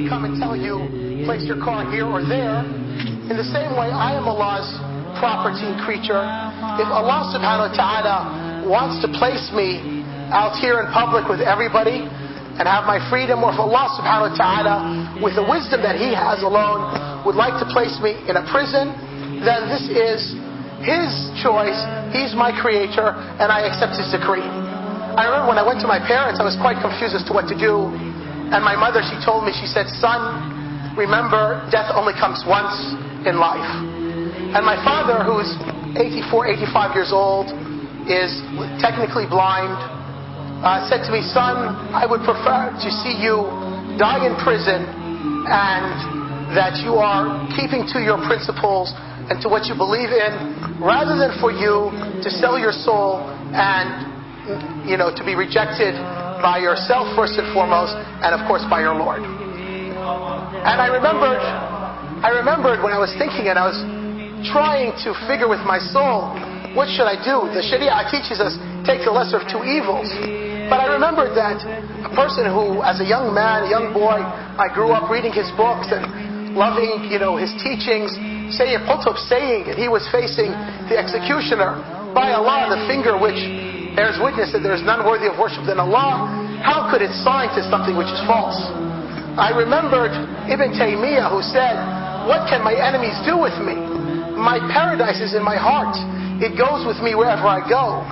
come and tell you, place your car here or there. In the same way, I am Allah's property and creature. If Allah subhanahu wa ta'ala wants to place me out here in public with everybody and have my freedom, or if Allah subhanahu wa ta'ala, with the wisdom that He has alone, would like to place me in a prison, then this is His choice. He's my creator, and I accept His decree. I remember when I went to my parents, I was quite confused as to what to do. And my mother, she told me, she said, "Son, remember, death only comes once in life." And my father, who's 84, 85 years old, is technically blind, said to me, "Son, I would prefer to see you die in prison and that you are keeping to your principles and to what you believe in, rather than for you to sell your soul and, to be rejected by yourself first and foremost, and of course by your Lord." And I remembered when I was thinking and I was trying to figure with my soul, what should I do? The Sharia teaches us, take the lesser of two evils. But I remembered that a person who, as a young man, a young boy, I grew up reading his books and loving, his teachings, Sayyid Qutb saying, and he was facing the executioner, "By Allah, the finger which bears witness that there is none worthy of worship than Allah, how could it sign to something which is false?" I remembered Ibn Taymiyyah, who said, "What can my enemies do with me? My paradise is in my heart. It goes with me wherever I go.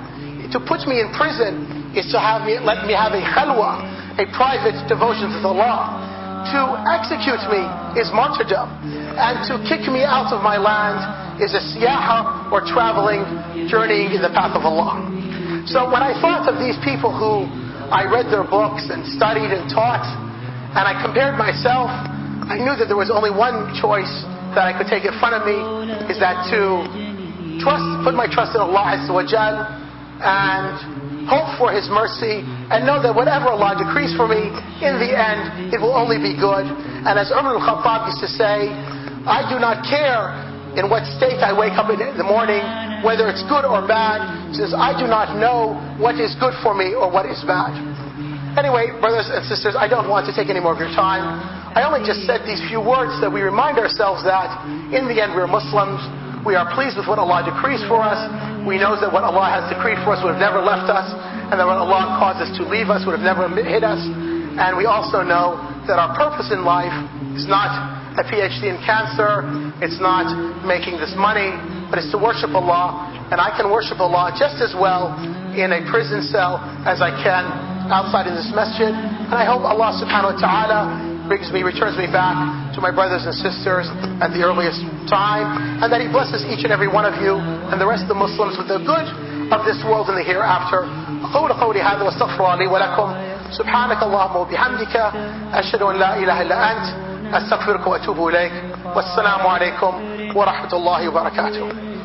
To put me in prison is to let me have a khalwa, a private devotion to Allah. To execute me is martyrdom. And to kick me out of my land is a siyaha, or traveling, journeying in the path of Allah." So when I thought of these people who I read their books and studied and taught, and I compared myself, I knew that there was only one choice that I could take in front of me, is that to put my trust in Allah Azza wa Jal and hope for His mercy, and know that whatever Allah decrees for me, in the end, it will only be good. And as Umar al-Khattab used to say, I do not care in what state I wake up in the morning, whether it's good or bad, since I do not know what is good for me or what is bad. Anyway, brothers and sisters, I don't want to take any more of your time. I only just said these few words that we remind ourselves that in the end we're Muslims. We are pleased with what Allah decrees for us. We know that what Allah has decreed for us would have never left us, and that what Allah caused us to leave us would have never hit us. And we also know that our purpose in life is not a PhD in cancer, it's not making this money, but it's to worship Allah. And I can worship Allah just as well in a prison cell as I can outside in this masjid. And I hope Allah subhanahu wa ta'ala returns me back to my brothers and sisters at the earliest time, and that He blesses each and every one of you and the rest of the Muslims with the good of this world and the hereafter. أقول قولي هذا واستغفر الله لي ولكم. سبحانك اللهم وبحمدك أشهد أن لا إله إلا أنت أستغفرك وأتوب إليك. والسلام عليكم ورحمة الله وبركاته.